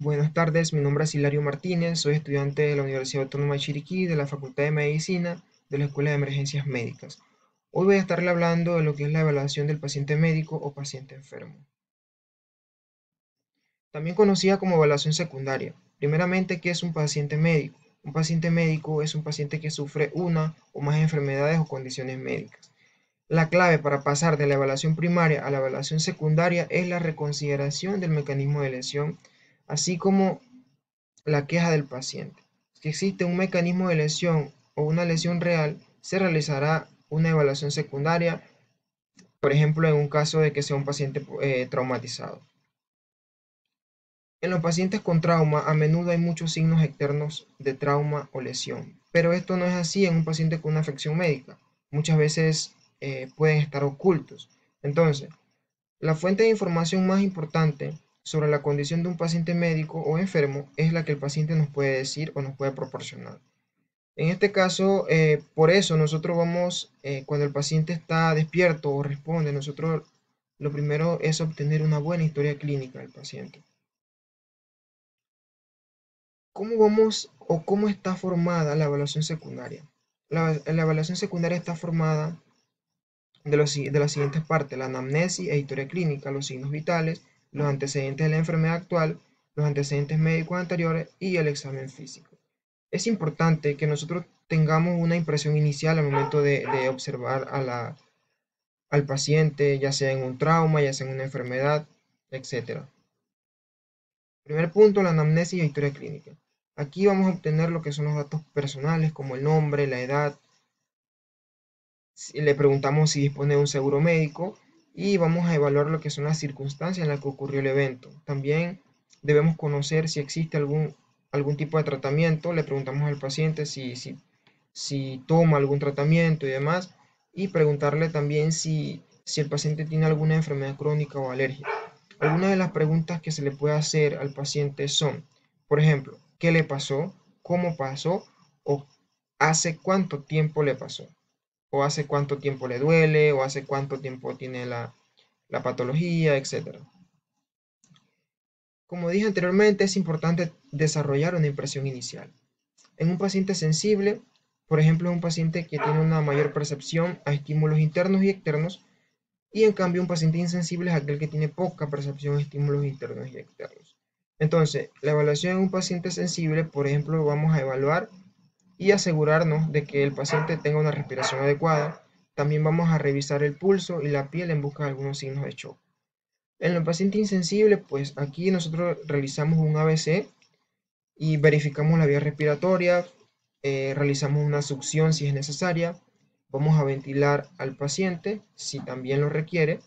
Buenas tardes, mi nombre es Hilario Martínez, soy estudiante de la Universidad Autónoma de Chiriquí, de la Facultad de Medicina, de la Escuela de Emergencias Médicas. Hoy voy a estarle hablando de lo que es la evaluación del paciente médico o paciente enfermo, también conocida como evaluación secundaria. Primeramente, ¿qué es un paciente médico? Un paciente médico es un paciente que sufre una o más enfermedades o condiciones médicas. La clave para pasar de la evaluación primaria a la evaluación secundaria es la reconsideración del mecanismo de lesión, así como la queja del paciente. Si existe un mecanismo de lesión o una lesión real, se realizará una evaluación secundaria, por ejemplo, en un caso de que sea un paciente traumatizado. En los pacientes con trauma, a menudo hay muchos signos externos de trauma o lesión, pero esto no es así en un paciente con una afección médica. Muchas veces pueden estar ocultos. Entonces, la fuente de información más importante sobre la condición de un paciente médico o enfermo es la que el paciente nos puede decir o nos puede proporcionar. En este caso, por eso nosotros vamos, cuando el paciente está despierto o responde, nosotros lo primero es obtener una buena historia clínica del paciente. ¿Cómo vamos o cómo está formada la evaluación secundaria? La evaluación secundaria está formada de las siguientes partes: la anamnesis e historia clínica, los signos vitales, los antecedentes de la enfermedad actual, los antecedentes médicos anteriores y el examen físico. Es importante que nosotros tengamos una impresión inicial al momento de observar al paciente, ya sea en un trauma, ya sea en una enfermedad, etc. Primer punto, la anamnesis y historia clínica. Aquí vamos a obtener lo que son los datos personales como el nombre, la edad, le preguntamos si dispone de un seguro médico y vamos a evaluar lo que son las circunstancias en las que ocurrió el evento. También debemos conocer si existe algún tipo de tratamiento, le preguntamos al paciente si toma algún tratamiento y demás, y preguntarle también si el paciente tiene alguna enfermedad crónica o alergia. Algunas de las preguntas que se le puede hacer al paciente son, por ejemplo, ¿qué le pasó? ¿Cómo pasó? ¿O hace cuánto tiempo le pasó? ¿O hace cuánto tiempo le duele? ¿O hace cuánto tiempo tiene la patología? Etcétera. Como dije anteriormente, es importante desarrollar una impresión inicial. En un paciente sensible, por ejemplo, es un paciente que tiene una mayor percepción a estímulos internos y externos, y en cambio un paciente insensible es aquel que tiene poca percepción a estímulos internos y externos. Entonces, la evaluación en un paciente sensible, por ejemplo, vamos a evaluar y asegurarnos de que el paciente tenga una respiración adecuada. También vamos a revisar el pulso y la piel en busca de algunos signos de shock. En el paciente insensible, pues aquí nosotros realizamos un ABC y verificamos la vía respiratoria, realizamos una succión si es necesaria, vamos a ventilar al paciente si también lo requiere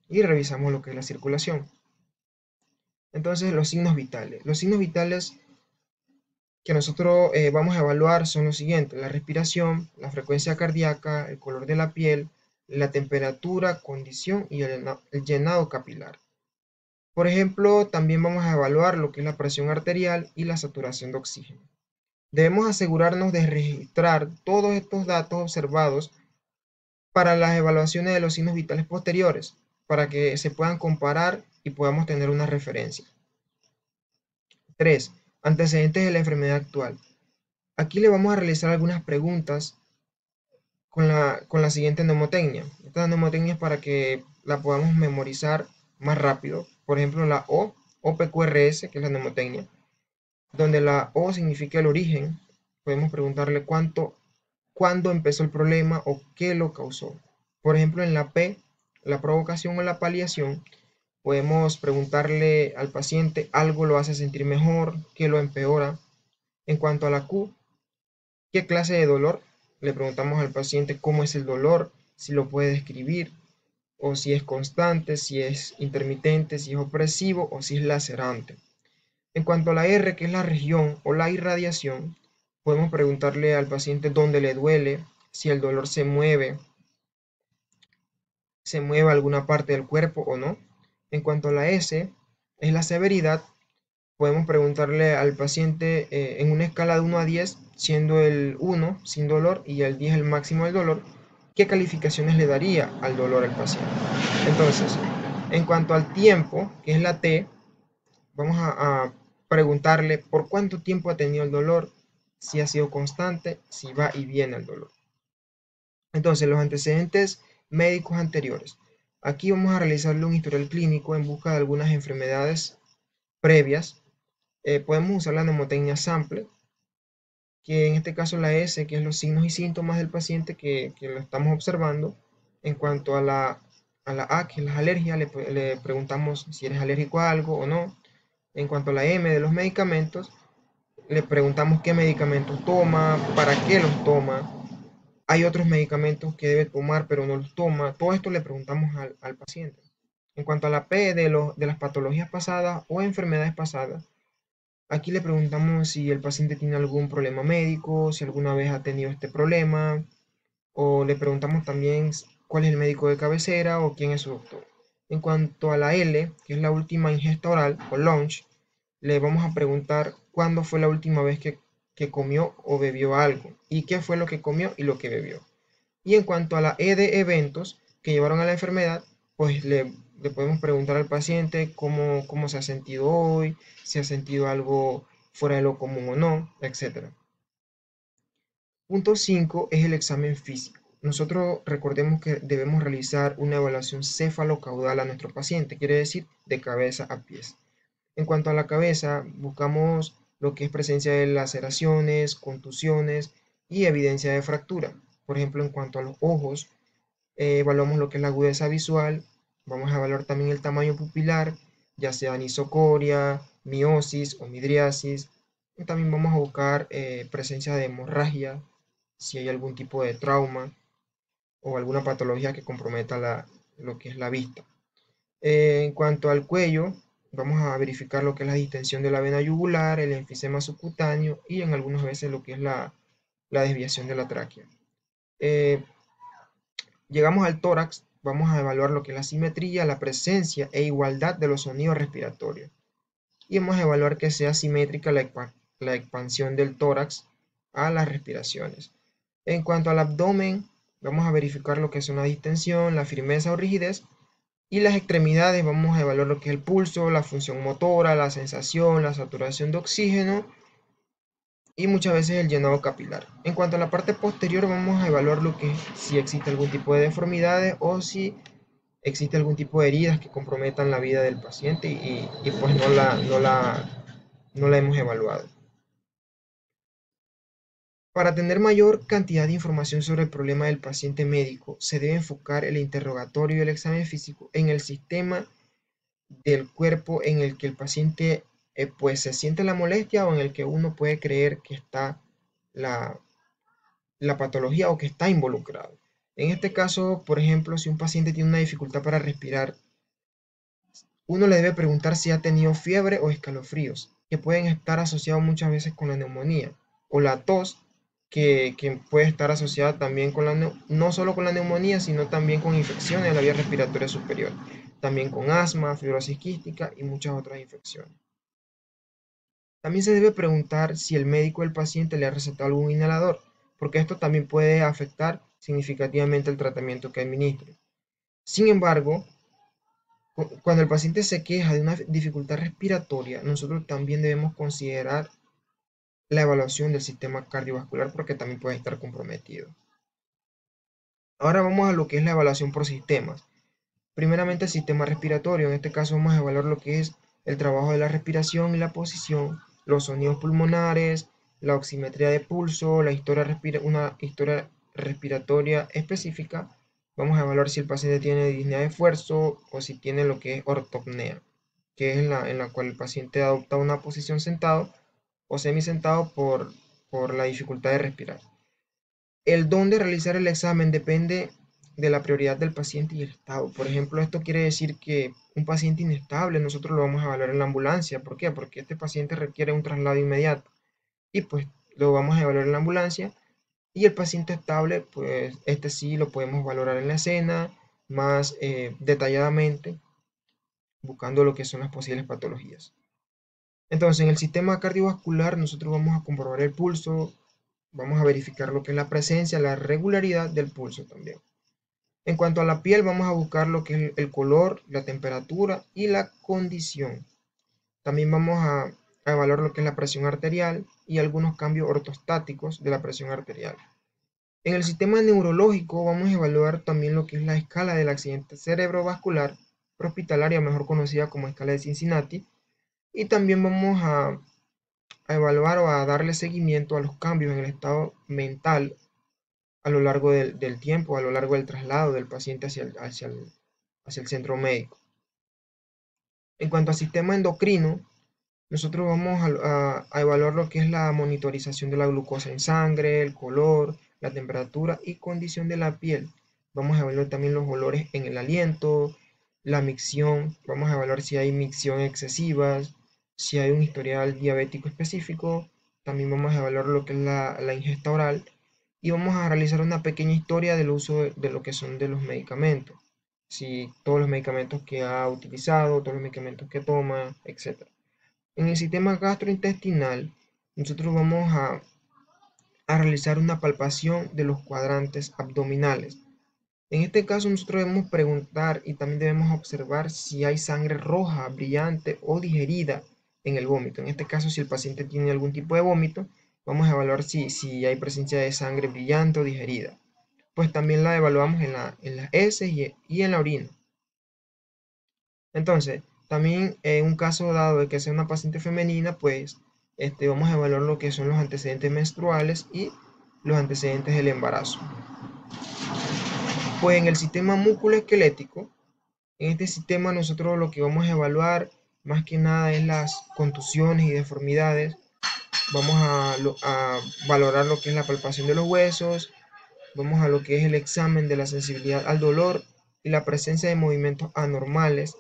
y revisamos lo que es la circulación. Entonces, los signos vitales. Los signos vitales que nosotros vamos a evaluar son los siguientes: la respiración, la frecuencia cardíaca, el color de la piel, la temperatura, condición y el llenado capilar. Por ejemplo, también vamos a evaluar lo que es la presión arterial y la saturación de oxígeno. Debemos asegurarnos de registrar todos estos datos observados para las evaluaciones de los signos vitales posteriores, para que se puedan comparar y podamos tener una referencia. 3. Antecedentes de la enfermedad actual. Aquí le vamos a realizar algunas preguntas con la siguiente mnemotecnia. Esta mnemotecnia es para que la podamos memorizar más rápido. Por ejemplo, la O, OPQRS, que es la mnemotecnia, donde la O significa el origen. Podemos preguntarle cuándo empezó el problema o qué lo causó. Por ejemplo, en la P, la provocación o la paliación, podemos preguntarle al paciente: algo lo hace sentir mejor, qué lo empeora. En cuanto a la Q, ¿qué clase de dolor? Le preguntamos al paciente cómo es el dolor, si lo puede describir, o si es constante, si es intermitente, si es opresivo o si es lacerante. En cuanto a la R, que es la región o la irradiación, podemos preguntarle al paciente dónde le duele, si el dolor se mueve a alguna parte del cuerpo o no. En cuanto a la S, es la severidad. Podemos preguntarle al paciente en una escala de 1 a 10, siendo el 1 sin dolor y el 10 el máximo del dolor, qué calificaciones le daría al dolor al paciente. Entonces, en cuanto al tiempo, que es la T, vamos a preguntarle por cuánto tiempo ha tenido el dolor, si ha sido constante, si va y viene el dolor. Entonces, los antecedentes médicos anteriores. Aquí vamos a realizarle un historial clínico en busca de algunas enfermedades previas. Podemos usar la mnemotecnia sample, que en este caso la S, que es los signos y síntomas del paciente que lo estamos observando. En cuanto a la A, que es las alergias, le preguntamos si eres alérgico a algo o no. En cuanto a la M de los medicamentos, le preguntamos qué medicamentos toma, para qué los toma. Hay otros medicamentos que debe tomar pero no los toma. Todo esto le preguntamos al paciente. En cuanto a la P de las patologías pasadas o enfermedades pasadas, aquí le preguntamos si el paciente tiene algún problema médico, si alguna vez ha tenido este problema, o le preguntamos también cuál es el médico de cabecera o quién es su doctor. En cuanto a la L, que es la última ingesta oral o lunch, le vamos a preguntar cuándo fue la última vez que comió o bebió algo y qué fue lo que comió y lo que bebió. Y en cuanto a la E de eventos que llevaron a la enfermedad, pues le podemos preguntar al paciente cómo se ha sentido hoy, si ha sentido algo fuera de lo común o no, etc. Punto 5 es el examen físico. Nosotros recordemos que debemos realizar una evaluación cefalocaudal a nuestro paciente, quiere decir de cabeza a pies. En cuanto a la cabeza, buscamos lo que es presencia de laceraciones, contusiones y evidencia de fractura. Por ejemplo, en cuanto a los ojos, evaluamos lo que es la agudeza visual, vamos a evaluar también el tamaño pupilar, ya sea anisocoria, miosis o midriasis. Y también vamos a buscar presencia de hemorragia, si hay algún tipo de trauma o alguna patología que comprometa lo que es la vista. En cuanto al cuello, vamos a verificar lo que es la distensión de la vena yugular, el enfisema subcutáneo y en algunas veces lo que es la desviación de la tráquea. Llegamos al tórax, vamos a evaluar lo que es la simetría, la presencia e igualdad de los sonidos respiratorios. Y vamos a evaluar que sea simétrica la expansión del tórax a las respiraciones. En cuanto al abdomen, vamos a verificar lo que es una distensión, la firmeza o rigidez. Y las extremidades, vamos a evaluar lo que es el pulso, la función motora, la sensación, la saturación de oxígeno y muchas veces el llenado capilar. En cuanto a la parte posterior, vamos a evaluar lo que si existe algún tipo de deformidades o si existe algún tipo de heridas que comprometan la vida del paciente y pues no la hemos evaluado. Para tener mayor cantidad de información sobre el problema del paciente médico, se debe enfocar el interrogatorio y el examen físico en el sistema del cuerpo en el que el paciente pues se siente la molestia o en el que uno puede creer que está la, la patología o que está involucrado. En este caso, por ejemplo, si un paciente tiene una dificultad para respirar, uno le debe preguntar si ha tenido fiebre o escalofríos, que pueden estar asociados muchas veces con la neumonía, o la tos, que puede estar asociada también con no solo con la neumonía, sino también con infecciones de la vía respiratoria superior, también con asma, fibrosis quística y muchas otras infecciones. También se debe preguntar si el médico del paciente le ha recetado algún inhalador, porque esto también puede afectar significativamente el tratamiento que administre. Sin embargo, cuando el paciente se queja de una dificultad respiratoria, nosotros también debemos considerar la evaluación del sistema cardiovascular porque también puede estar comprometido. Ahora vamos a lo que es la evaluación por sistemas. Primeramente el sistema respiratorio, en este caso vamos a evaluar lo que es el trabajo de la respiración y la posición, los sonidos pulmonares, la oximetría de pulso, una historia respiratoria específica. Vamos a evaluar si el paciente tiene disnea de esfuerzo o si tiene lo que es ortopnea, que es en la cual el paciente adopta una posición sentado o semisentado por la dificultad de respirar. El dónde realizar el examen depende de la prioridad del paciente y el estado. Por ejemplo, esto quiere decir que un paciente inestable nosotros lo vamos a evaluar en la ambulancia. ¿Por qué? Porque este paciente requiere un traslado inmediato y pues lo vamos a evaluar en la ambulancia. Y el paciente estable, pues este sí lo podemos valorar en la escena más detalladamente, buscando lo que son las posibles patologías. Entonces, en el sistema cardiovascular nosotros vamos a comprobar el pulso, vamos a verificar lo que es la presencia, la regularidad del pulso también. En cuanto a la piel, vamos a buscar lo que es el color, la temperatura y la condición. También vamos a a evaluar lo que es la presión arterial y algunos cambios ortostáticos de la presión arterial. En el sistema neurológico vamos a evaluar también lo que es la escala del accidente cerebrovascular prehospitalaria, mejor conocida como escala de Cincinnati, y también vamos a evaluar o a darle seguimiento a los cambios en el estado mental a lo largo del tiempo, a lo largo del traslado del paciente hacia el centro médico. En cuanto al sistema endocrino, nosotros vamos a evaluar lo que es la monitorización de la glucosa en sangre, el color, la temperatura y condición de la piel. Vamos a evaluar también los olores en el aliento, la micción, vamos a evaluar si hay micción excesiva, si hay un historial diabético específico, también vamos a evaluar lo que es la ingesta oral y vamos a realizar una pequeña historia del uso de lo que son de los medicamentos, si todos los medicamentos que ha utilizado, todos los medicamentos que toma, etc. En el sistema gastrointestinal, nosotros vamos a realizar una palpación de los cuadrantes abdominales. En este caso, nosotros debemos preguntar y también debemos observar si hay sangre roja, brillante o digerida en el vómito. En este caso, si el paciente tiene algún tipo de vómito, vamos a evaluar si hay presencia de sangre brillante o digerida. Pues también la evaluamos en las heces y en la orina. Entonces, también en un caso dado de que sea una paciente femenina, pues vamos a evaluar lo que son los antecedentes menstruales y los antecedentes del embarazo. Pues en el sistema músculo-esquelético, en este sistema nosotros lo que vamos a evaluar más que nada es las contusiones y deformidades. Vamos a valorar lo que es la palpación de los huesos, vamos a lo que es el examen de la sensibilidad al dolor y la presencia de movimientos anormales,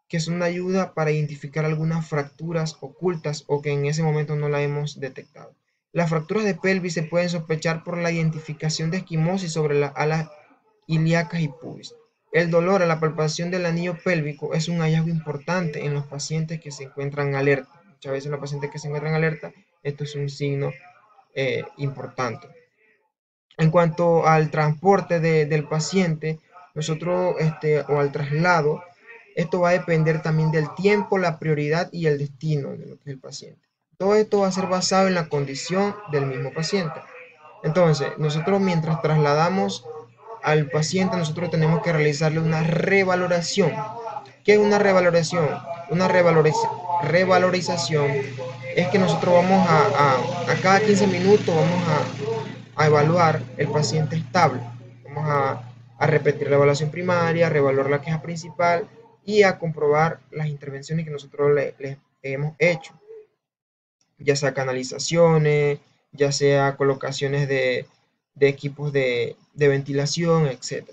que es una ayuda para identificar algunas fracturas ocultas o que en ese momento no la hemos detectado. Las fracturas de pelvis se pueden sospechar por la identificación de esquimosis sobre las alas ilíacas y pubis. El dolor a la palpación del anillo pélvico es un hallazgo importante en los pacientes que se encuentran alerta. Muchas veces los pacientes que se encuentran alerta, esto es un signo importante. En cuanto al transporte del paciente, nosotros, o al traslado, esto va a depender también del tiempo, la prioridad y el destino de lo que es el paciente. Todo esto va a ser basado en la condición del mismo paciente. Entonces, nosotros mientras trasladamos al paciente, nosotros tenemos que realizarle una revaloración. ¿Qué es una revaloración? Una revalorización es que nosotros vamos a cada 15 minutos vamos a evaluar el paciente estable. Vamos a repetir la evaluación primaria, a reevaluar la queja principal y a comprobar las intervenciones que nosotros le hemos hecho, ya sea canalizaciones, ya sea colocaciones de equipos de ventilación, etc.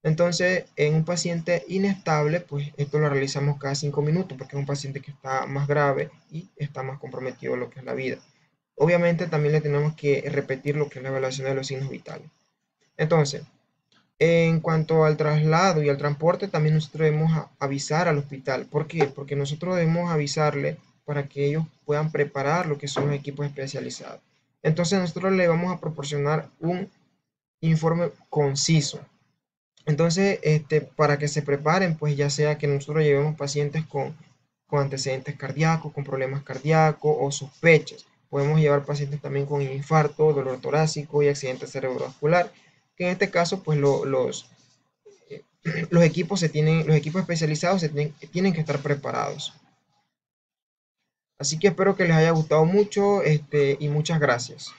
Entonces, en un paciente inestable, pues esto lo realizamos cada 5 minutos porque es un paciente que está más grave y está más comprometido en lo que es la vida. Obviamente también le tenemos que repetir lo que es la evaluación de los signos vitales. Entonces, en cuanto al traslado y al transporte, también nosotros debemos avisar al hospital. ¿Por qué? Porque nosotros debemos avisarle para que ellos puedan preparar lo que son los equipos especializados. Entonces nosotros le vamos a proporcionar un informe conciso. Entonces, para que se preparen, pues ya sea que nosotros llevemos pacientes con antecedentes cardíacos, con problemas cardíacos o sospechas. Podemos llevar pacientes también con infarto, dolor torácico y accidente cerebrovascular, que en este caso, pues los equipos especializados tienen que estar preparados. Así que espero que les haya gustado mucho, y muchas gracias.